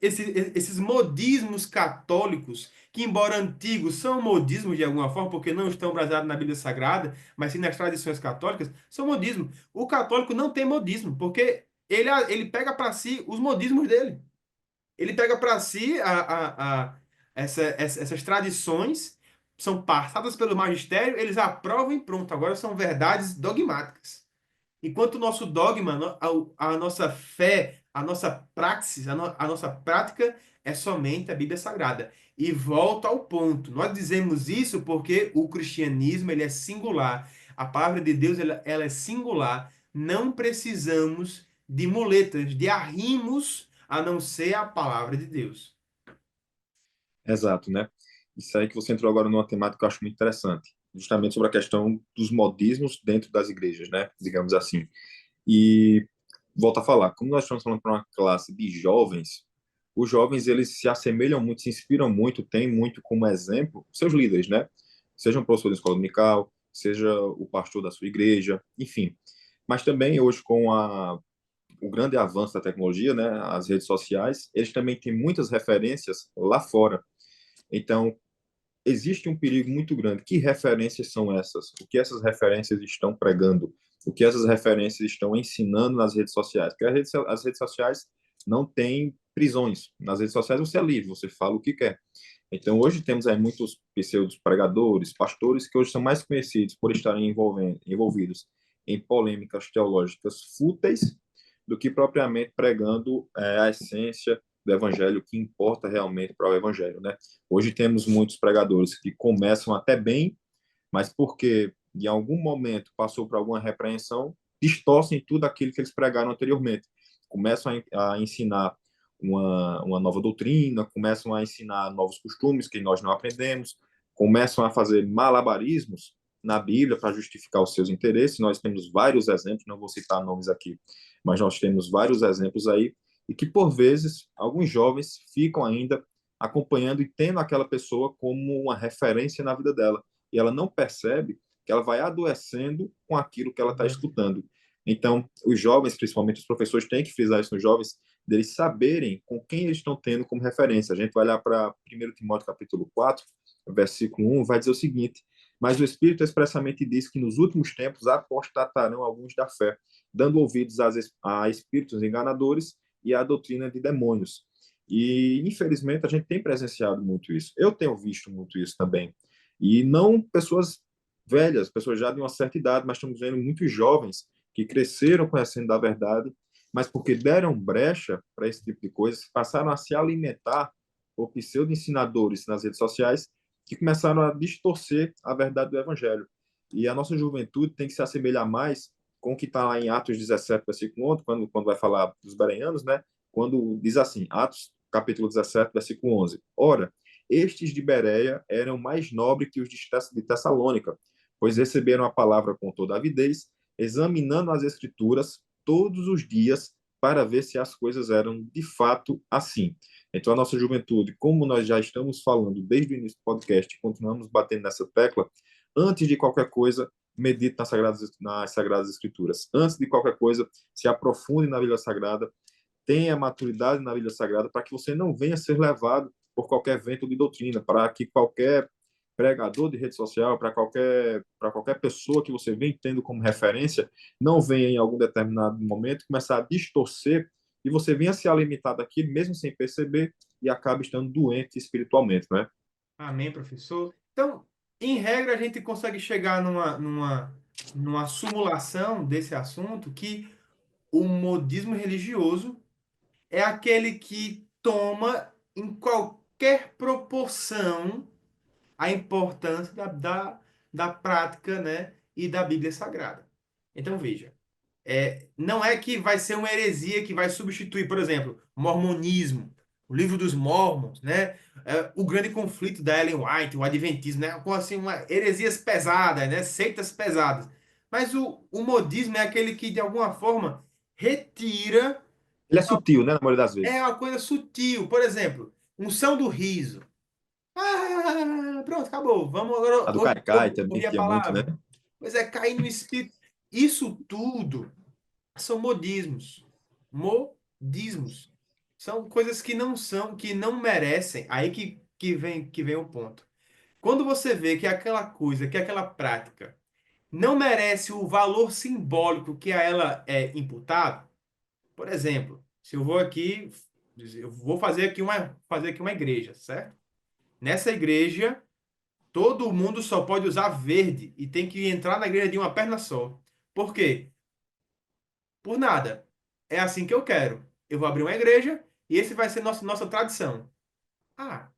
esses modismos católicos, que embora antigos são modismos de alguma forma, porque não estão baseados na Bíblia Sagrada, mas sim nas tradições católicas, são modismos. O católico não tem modismo, porque ele pega para si os modismos dele. Ele pega para si essas tradições, são passadas pelo magistério, eles aprovam e pronto, agora são verdades dogmáticas. Enquanto o nosso dogma, a nossa fé, a nossa praxis, a nossa prática é somente a Bíblia Sagrada. E volta ao ponto. Nós dizemos isso porque o cristianismo ele é singular. A palavra de Deus ela é singular. Não precisamos de muletas, de arrimos, a não ser a palavra de Deus. Exato, né? Isso aí que você entrou agora numa temática que eu acho muito interessante, justamente sobre a questão dos modismos dentro das igrejas, né? Digamos assim. E volto a falar, como nós estamos falando para uma classe de jovens, os jovens eles se assemelham muito, se inspiram muito, têm muito como exemplo seus líderes, né? Seja um professor de escola dominical, seja o pastor da sua igreja, enfim. Mas também hoje com o grande avanço da tecnologia, né, as redes sociais, eles também têm muitas referências lá fora. Então, existe um perigo muito grande. Que referências são essas? O que essas referências estão pregando? O que essas referências estão ensinando nas redes sociais? Porque as redes sociais não têm prisões. Nas redes sociais você é livre, você fala o que quer. Então, hoje temos aí muitos pseudos pregadores, pastores, que hoje são mais conhecidos por estarem envolvidos em polêmicas teológicas fúteis do que propriamente pregando a essência do evangelho, que importa realmente para o evangelho, né? Hoje temos muitos pregadores que começam até bem, mas porque em algum momento passou por alguma repreensão, distorcem tudo aquilo que eles pregaram anteriormente. Começam a ensinar uma nova doutrina, começam a ensinar novos costumes que nós não aprendemos, começam a fazer malabarismos na Bíblia para justificar os seus interesses. Nós temos vários exemplos, não vou citar nomes aqui, mas nós temos vários exemplos aí, e que por vezes alguns jovens ficam ainda acompanhando e tendo aquela pessoa como uma referência na vida dela. E ela não percebe que ela vai adoecendo com aquilo que ela está escutando. Então, os jovens, principalmente os professores, têm que frisar isso nos jovens, deles saberem com quem eles estão tendo como referência. A gente vai olhar para 1 Timóteo capítulo 4, versículo 1, vai dizer o seguinte: mas o Espírito expressamente diz que nos últimos tempos apostatarão alguns da fé, dando ouvidos a espíritos enganadores e à doutrina de demônios. E, infelizmente, a gente tem presenciado muito isso. Eu tenho visto muito isso também. E não pessoas velhas, pessoas já de uma certa idade, mas estamos vendo muitos jovens que cresceram conhecendo da verdade, mas porque deram brecha para esse tipo de coisa, passaram a se alimentar por pseudo-ensinadores nas redes sociais que começaram a distorcer a verdade do evangelho. E a nossa juventude tem que se assemelhar mais com o que está lá em Atos 17, versículo 11, quando vai falar dos bereanos, né? Quando diz assim, Atos capítulo 17, versículo 11. Ora, estes de Bereia eram mais nobres que os de Tessalônica, pois receberam a palavra com toda avidez, examinando as escrituras todos os dias para ver se as coisas eram de fato assim. Então, a nossa juventude, como nós já estamos falando desde o início do podcast, continuamos batendo nessa tecla, antes de qualquer coisa, medite nas Sagradas Escrituras. Antes de qualquer coisa, se aprofunde na Bíblia Sagrada, tenha maturidade na Bíblia Sagrada, para que você não venha ser levado por qualquer vento de doutrina, para que qualquer pregador de rede social, para qualquer pessoa que você vem tendo como referência, não venha em algum determinado momento começar a distorcer e você venha se alimentar daquilo mesmo sem perceber e acabe estando doente espiritualmente, né? Amém, professor. Então, em regra, a gente consegue chegar numa simulação desse assunto que o modismo religioso é aquele que toma em qualquer proporção a importância da prática, né, e da Bíblia Sagrada. Então, veja, não é que vai ser uma heresia que vai substituir, por exemplo, o mormonismo, o livro dos Mormons, né? O grande conflito da Ellen White, o Adventismo, né? Com assim, heresias pesadas, né? Seitas pesadas. Mas o modismo é aquele que, de alguma forma, retira. Ele é sutil, né, na maioria das É vezes. uma coisa sutil. Por exemplo, unção do riso. Pronto, acabou. Vamos A agora do Caicai também ouvir a tinha muito, né? palavra. Pois é, cair no espírito. Isso tudo são modismos. Modismos. São coisas que não são, que não merecem. Aí que vem o ponto. Quando você vê que aquela coisa, que aquela prática não merece o valor simbólico que a ela é imputado, por exemplo, se eu vou aqui, eu vou fazer aqui uma igreja, certo? Nessa igreja, todo mundo só pode usar verde e tem que entrar na igreja de uma perna só. Por quê? Por nada. É assim que eu quero. Eu vou abrir uma igreja e esse vai ser nossa tradição. Ah,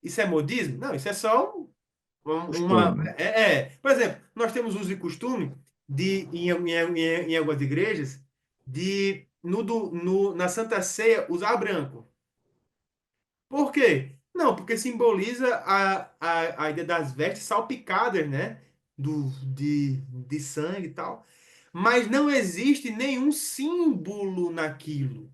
isso é modismo? Não, isso é só uma. Costume. Por exemplo, nós temos uso e costume em algumas igrejas de na Santa Ceia usar branco. Por quê? Não, porque simboliza a ideia das vestes salpicadas, né? De sangue e tal. Mas não existe nenhum símbolo naquilo.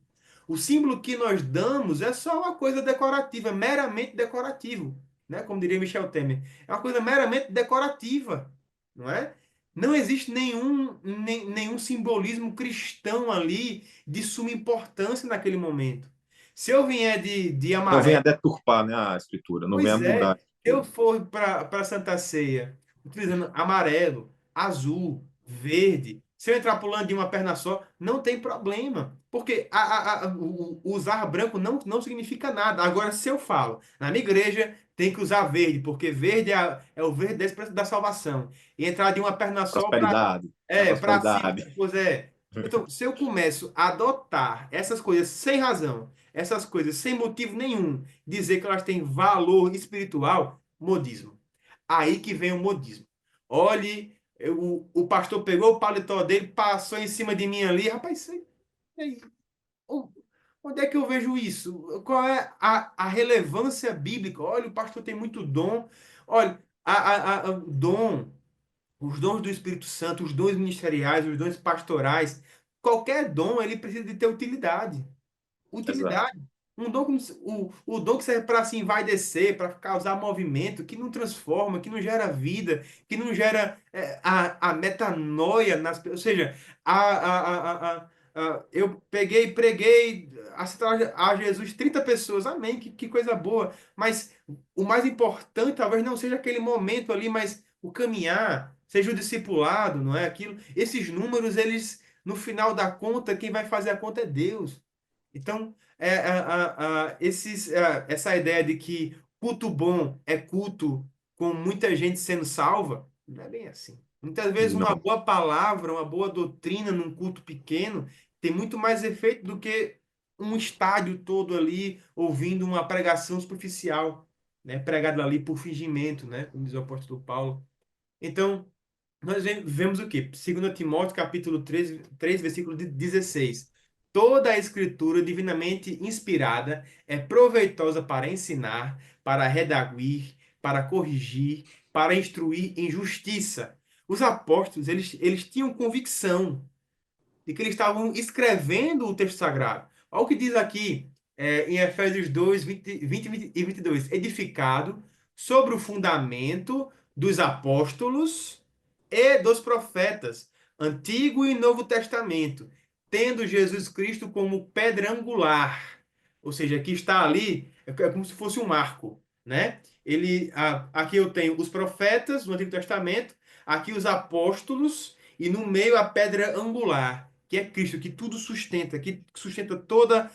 O símbolo que nós damos é só uma coisa decorativa, meramente decorativo, né? Como diria Michel Temer. É uma coisa meramente decorativa, não é? Não existe nenhum simbolismo cristão ali de suma importância naquele momento. Se eu vier de Não venha amarelo, deturpar, né, a escritura, não venha pois mudar a é, eu escritura. for para Santa Ceia utilizando amarelo, azul, verde, se eu entrar pulando de uma perna só, não tem problema. Porque usar branco não significa nada. Agora, se eu falo, na minha igreja tem que usar verde, porque verde é o verde da salvação. E entrar de uma perna só Prosperidade, a para cima, prosperidade. pois é. Então, se eu começo a adotar essas coisas sem razão, essas coisas sem motivo nenhum, dizer que elas têm valor espiritual, modismo. Aí que vem o modismo. Olhe, o pastor pegou o paletó dele, passou em cima de mim ali. Rapaz, aí, o- onde é que eu vejo isso? Qual é a relevância bíblica? Olha, o pastor tem muito dom. Olha, o dom, os dons do Espírito Santo, os dons ministeriais, os dons pastorais, qualquer dom ele precisa de ter utilidade. Exato. Utilidade. Um dom, o dom que serve para se envaidecer, para causar movimento, que não transforma, que não gera vida, que não gera a metanoia nas pessoas. Ou seja, eu peguei e preguei a Jesus 30 pessoas. Amém, que coisa boa. Mas o mais importante talvez não seja aquele momento ali, mas o caminhar, seja o discipulado, não é aquilo. Esses números, eles, no final da conta, quem vai fazer a conta é Deus. Então, essa ideia de que culto bom é culto com muita gente sendo salva, não é bem assim. Muitas vezes uma Não, boa palavra, uma boa doutrina num culto pequeno tem muito mais efeito do que um estádio todo ali ouvindo uma pregação superficial, né? Pregada ali por fingimento, né? Como diz o apóstolo Paulo. Então, nós vemos o quê? 2 Timóteo, capítulo 3 versículo 16. Toda a escritura divinamente inspirada é proveitosa para ensinar, para redaguir, para corrigir, para instruir em justiça. Os apóstolos, eles tinham convicção de que eles estavam escrevendo o texto sagrado. Olha o que diz aqui em Efésios 2, 20 e 22. Edificado sobre o fundamento dos apóstolos e dos profetas, Antigo e Novo Testamento, tendo Jesus Cristo como pedra angular. Ou seja, aqui está ali, é como se fosse um marco, né? Aqui eu tenho os profetas do Antigo Testamento, aqui os apóstolos, e no meio a pedra angular, que é Cristo, que tudo sustenta, que sustenta toda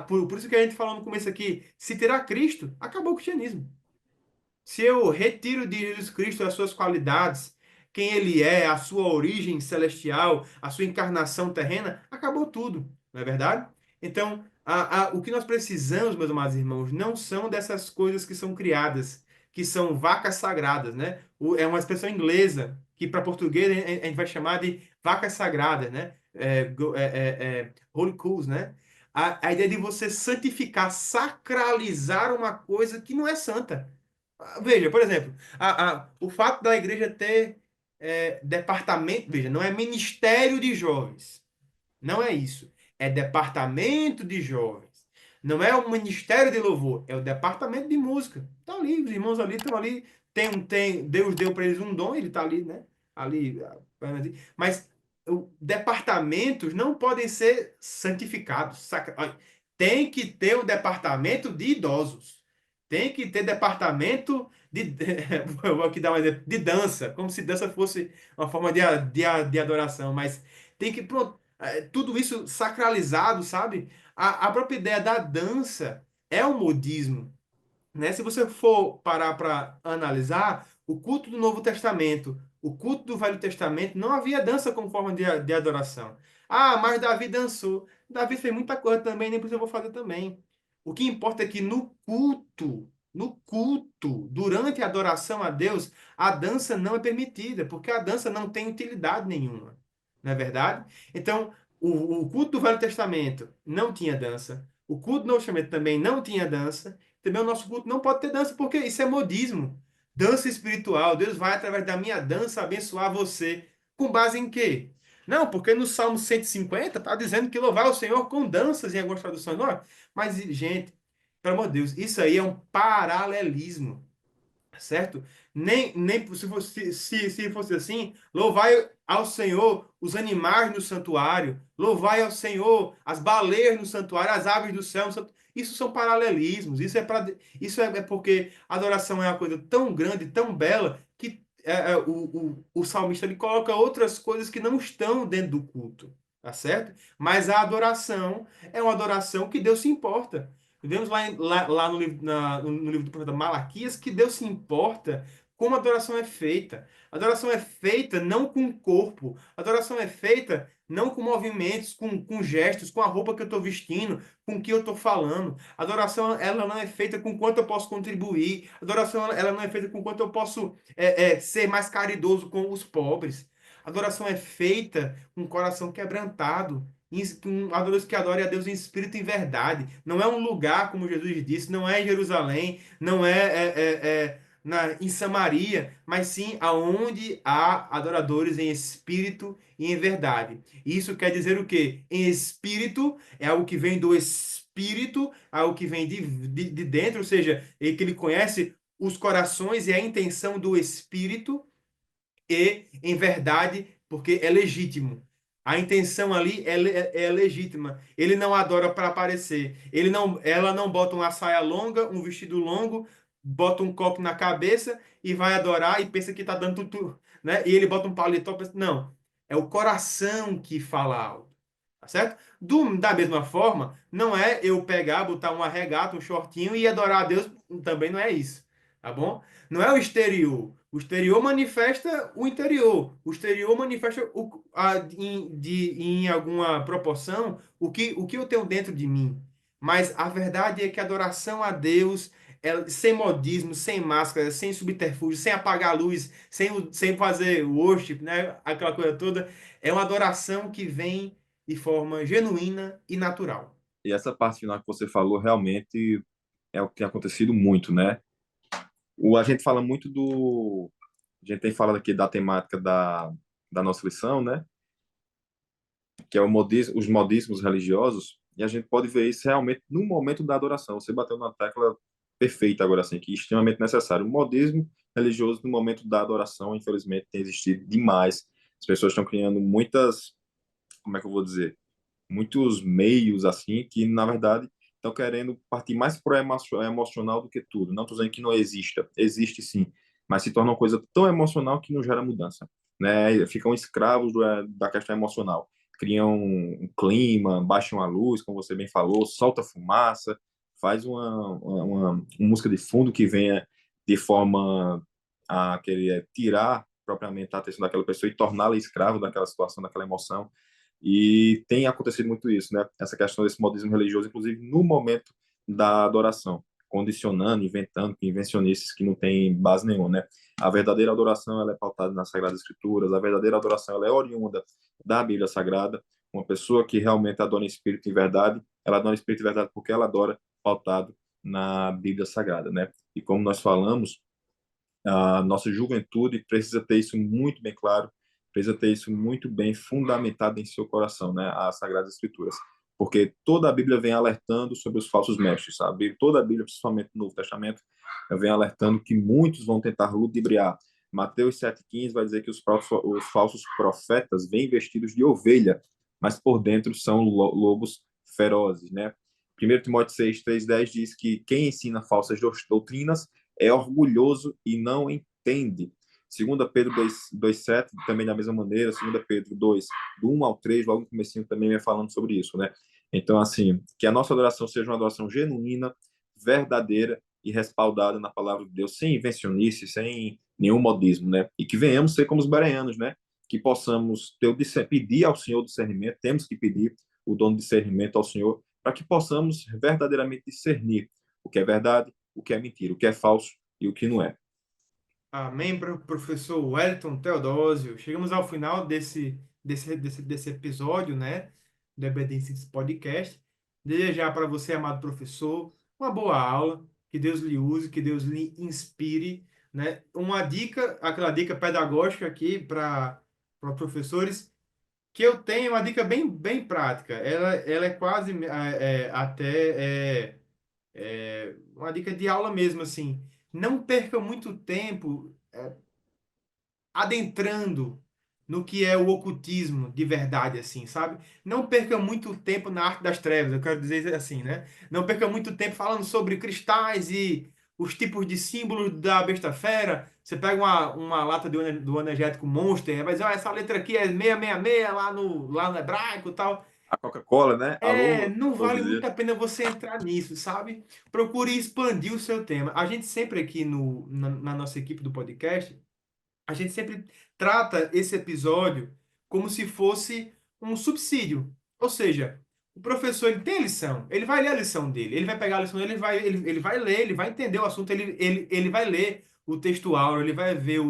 por isso que a gente falou no começo aqui, se terá Cristo, acabou o cristianismo. Se eu retiro de Jesus Cristo as suas qualidades, quem ele é, a sua origem celestial, a sua encarnação terrena, acabou tudo, não é verdade? Então, o que nós precisamos, meus amados irmãos, não são dessas coisas que são criadas, que são vacas sagradas, né? É uma expressão inglesa que para português a gente vai chamar de vacas sagradas, né? Holy cows, né? A ideia de você santificar, sacralizar uma coisa que não é santa. Veja, por exemplo, o fato da igreja ter departamento, veja, não é ministério de jovens. Não é isso. É departamento de jovens. Não é o ministério de louvor, é o departamento de música. Tá ali, os irmãos ali estão ali. Deus deu para eles um dom, ele está ali, né? Ali, mas departamentos não podem ser santificados. Olha, tem que ter um departamento de idosos. Tem que ter departamento eu vou aqui dar um exemplo, de dança, como se dança fosse uma forma de adoração, mas tem que, pronto, tudo isso sacralizado, sabe? A própria ideia da dança é um modismo, né? Se você for parar para analisar, o culto do Novo Testamento, o culto do Velho Testamento, não havia dança como forma de adoração. Ah, mas Davi dançou. Davi fez muita coisa também, nem por isso eu vou fazer também. O que importa é que no culto, durante a adoração a Deus, a dança não é permitida, porque a dança não tem utilidade nenhuma. Não é verdade? Então, o culto do Velho Testamento não tinha dança. O culto do Novo Testamento também não tinha dança. Também o nosso culto não pode ter dança, porque isso é modismo. Dança espiritual. Deus vai, através da minha dança, abençoar você. Com base em quê? Não, porque no Salmo 150 está dizendo que louvar o Senhor com danças em algumas traduções. Não, mas, gente, pelo amor de Deus, isso aí é um paralelismo, certo? Nem se fosse assim, louvai ao Senhor os animais no santuário, louvai ao Senhor as baleias no santuário, as aves do céu no santuário. Isso são paralelismos, isso é porque a adoração é uma coisa tão grande, tão bela, que o salmista ele coloca outras coisas que não estão dentro do culto, tá certo? Mas a adoração é uma adoração que Deus se importa. Vemos lá no livro do profeta Malaquias que Deus se importa como a adoração é feita. A adoração é feita não com o corpo. A adoração é feita não com movimentos, com gestos, com a roupa que eu estou vestindo, com o que eu estou falando. A adoração ela não é feita com quanto eu posso contribuir. A adoração ela não é feita com quanto eu posso ser mais caridoso com os pobres. A adoração é feita com o coração quebrantado com adoradores que adorem a Deus em espírito e em verdade. Não é um lugar, como Jesus disse, não é em Jerusalém, não em Samaria, mas sim aonde há adoradores em espírito e em verdade. Isso quer dizer o quê? Em espírito é algo que vem do espírito, algo que vem de dentro, ou seja, que ele conhece os corações e a intenção do espírito e, em verdade, porque é legítimo. A intenção ali é legítima. Ele não adora para aparecer. Ela não bota uma saia longa, um vestido longo, bota um copo na cabeça e vai adorar e pensa que está dando tudo, né? E ele bota um paletó, não. É o coração que fala algo. Tá certo? Da mesma forma, não é eu pegar, botar uma regata, um shortinho e adorar a Deus, também não é isso. Tá bom? Não é o exterior. O exterior manifesta o interior. O exterior manifesta em alguma proporção o que eu tenho dentro de mim. Mas a verdade é que a adoração a Deus, sem modismo, sem máscara, sem subterfúgio, sem apagar a luz, sem fazer worship, né? Aquela coisa toda, é uma adoração que vem de forma genuína e natural. E essa parte final que você falou realmente é o que tem acontecido muito, né? A gente fala muito do. A gente tem falado aqui da temática da nossa lição, né? Que é os modismos religiosos, e a gente pode ver isso realmente no momento da adoração. Você bateu na tecla perfeita agora, assim, que é extremamente necessário. O modismo religioso no momento da adoração, infelizmente, tem existido demais. As pessoas estão criando muitas, como é que eu vou dizer? Muitos meios, assim, que, na verdade, estão querendo partir mais para o emocional do que tudo. Não estou dizendo que não exista, existe sim, mas se torna uma coisa tão emocional que não gera mudança, né? Ficam escravos da questão emocional. Criam um clima, baixam a luz, como você bem falou, solta fumaça, faz uma música de fundo que venha de forma a querer tirar propriamente a atenção daquela pessoa e torná-la escravo daquela situação, daquela emoção. E tem acontecido muito isso, né? Essa questão desse modismo religioso, inclusive no momento da adoração, condicionando, inventando, invencionices que não têm base nenhuma, né? A verdadeira adoração ela é pautada nas Sagradas Escrituras, a verdadeira adoração ela é oriunda da Bíblia Sagrada. Uma pessoa que realmente adora em espírito e verdade, ela adora em espírito e verdade porque ela adora pautado na Bíblia Sagrada, né? E como nós falamos, A nossa juventude precisa ter isso muito bem claro, precisa ter isso muito bem fundamentado em seu coração, né? As Sagradas Escrituras. Porque toda a Bíblia vem alertando sobre os falsos mestres, sabe? Toda a Bíblia, principalmente no Novo Testamento, vem alertando que muitos vão tentar ludibriar. Mateus 7,15 vai dizer que os falsos profetas vêm vestidos de ovelha, mas por dentro são lobos ferozes, né? 1 Timóteo 6,3-10 diz que quem ensina falsas doutrinas é orgulhoso e não entende. 2 Pedro 2,7, também da mesma maneira. 2 Pedro 2, do 1 ao 3, logo no comecinho também vem falando sobre isso, né? Então, assim, que a nossa adoração seja uma adoração genuína, verdadeira e respaldada na palavra de Deus, sem invencionice, sem nenhum modismo, né? E que venhamos ser como os bereanos, né? Que possamos pedir ao Senhor discernimento, temos que pedir o dom de discernimento ao Senhor, para que possamos verdadeiramente discernir o que é verdade, o que é mentira, o que é falso e o que não é. Amém, professor Wellington Teodósio. Chegamos ao final desse episódio, né, do Obediência Podcast. Desejar para você, amado professor, uma boa aula, que Deus lhe use, que Deus lhe inspire, né? Uma dica, aquela dica pedagógica aqui para professores, que eu tenho, uma dica bem prática. Ela é quase até uma dica de aula mesmo, assim. Não perca muito tempo adentrando no que é o ocultismo de verdade, assim, sabe? Não perca muito tempo na arte das trevas, eu quero dizer assim, né? Não perca muito tempo falando sobre cristais e os tipos de símbolos da besta-fera. Você pega uma lata do energético Monster, vai dizer, "Ah, essa letra aqui é 666 lá no hebraico e tal." A Coca-Cola, né? Alô, Não vou vale muito dizer. a pena você entrar nisso, sabe? Procure expandir o seu tema. A gente sempre aqui na nossa equipe do podcast, a gente sempre trata esse episódio como se fosse um subsídio. Ou seja, o professor ele tem a lição, ele vai ler a lição dele, ele vai pegar a lição dele, ele vai ler, ele vai entender o assunto, ele vai ler o textual, ele vai ver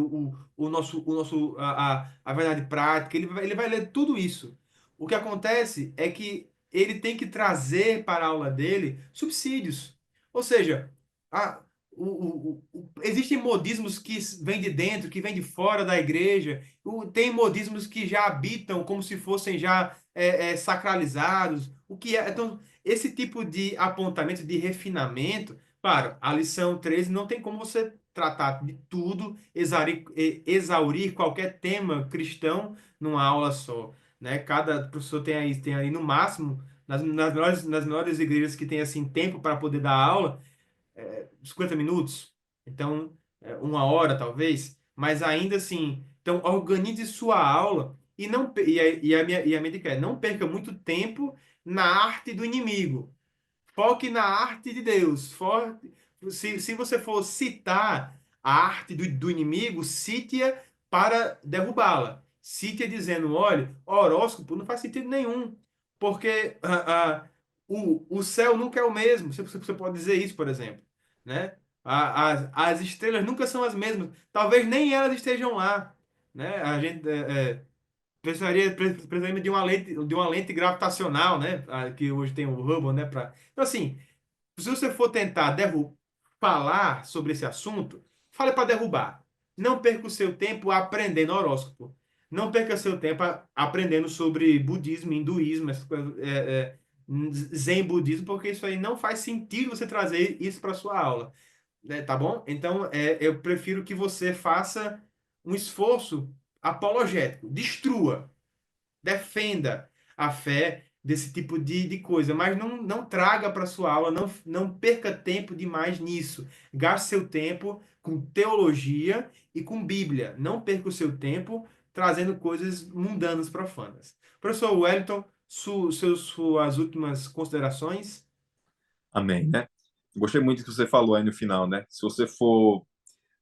a verdade prática, ele vai ler tudo isso. O que acontece é que ele tem que trazer para a aula dele subsídios. Ou seja, a, existem modismos que vêm de dentro, que vêm de fora da igreja. Tem modismos que já habitam como se fossem já sacralizados. O que é? Então, esse tipo de apontamento, de refinamento, claro, a lição 13 não tem como você tratar de tudo, exaurir qualquer tema cristão numa aula só, né? Cada professor tem aí no máximo, nas melhores igrejas que tem assim tempo para poder dar aula, 50 minutos, então, 1 hora talvez, mas ainda assim, então organize sua aula e não e a minha dica é: não perca muito tempo na arte do inimigo. Foque na arte de Deus. Se você for citar a arte do inimigo, cite-a para derrubá-la. Cite-a dizendo: olha, horóscopo não faz sentido nenhum, porque o céu nunca é o mesmo. Você pode dizer isso, por exemplo, né? As estrelas nunca são as mesmas. Talvez nem elas estejam lá, né? A gente precisaria de uma lente gravitacional, né? Que hoje tem o Hubble, né? Então, assim, se você for tentar falar sobre esse assunto, fale para derrubar. Não perca o seu tempo aprendendo horóscopo. Não perca seu tempo aprendendo sobre budismo, hinduísmo, essas coisas, zen budismo, porque isso aí não faz sentido você trazer isso para sua aula, né? Tá bom? Então, eu prefiro que você faça um esforço apologético. Destrua, defenda a fé desse tipo de coisa, mas não traga para sua aula, não perca tempo demais nisso. Gaste seu tempo com teologia e com Bíblia. Não perca o seu tempo trazendo coisas mundanas, profanas. Professor Wellington, suas últimas considerações? Amém, né? Gostei muito do que você falou aí no final, né? Se você for,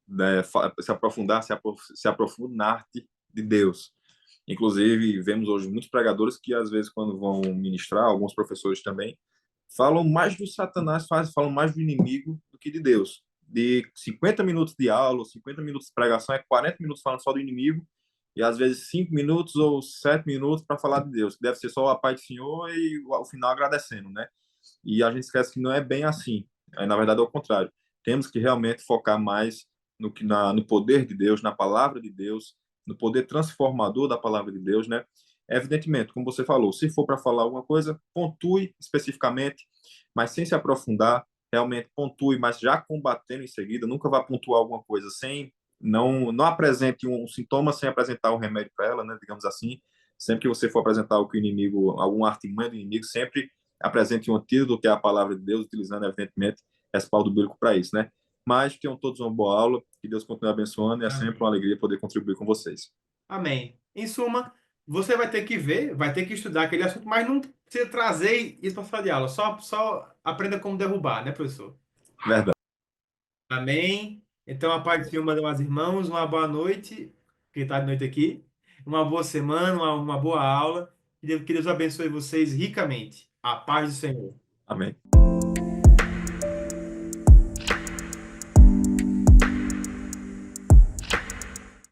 né, se aprofundar, se aprofunda na arte de Deus. Inclusive, vemos hoje muitos pregadores que, às vezes, quando vão ministrar, alguns professores também, falam mais do Satanás, falam mais do inimigo do que de Deus. De 50 minutos de aula, 50 minutos de pregação, é 40 minutos falando só do inimigo, e às vezes 5 minutos ou 7 minutos para falar de Deus, que deve ser só a paz do Senhor e ao final agradecendo, né? E a gente esquece que não é bem assim. Na verdade, é o contrário. Temos que realmente focar mais no poder de Deus, na palavra de Deus, no poder transformador da palavra de Deus, né? Evidentemente, como você falou, se for para falar alguma coisa, pontue especificamente, mas sem se aprofundar, realmente pontue, mas já combatendo em seguida, nunca vá pontuar alguma coisa sem, não apresente um sintoma sem apresentar um remédio para ela, né? Digamos assim, sempre que você for apresentar o que o inimigo, algum artimanha do inimigo, sempre apresente um antídoto que é a palavra de Deus, utilizando, evidentemente, respaldo bíblico para isso, né? Mas tenham todos uma boa aula, que Deus continue abençoando e é sempre uma Amém. alegria poder contribuir com vocês. Amém. Em suma, você vai ter que ver, vai ter que estudar aquele assunto, mas não precisa trazer isso para sala de aula. Só aprenda como derrubar, né, professor? Verdade. Amém. Então, a paz do Senhor, meus irmãos, uma boa noite, que está de noite aqui, uma boa semana, uma boa aula, que Deus abençoe vocês ricamente. A paz do Senhor. Amém.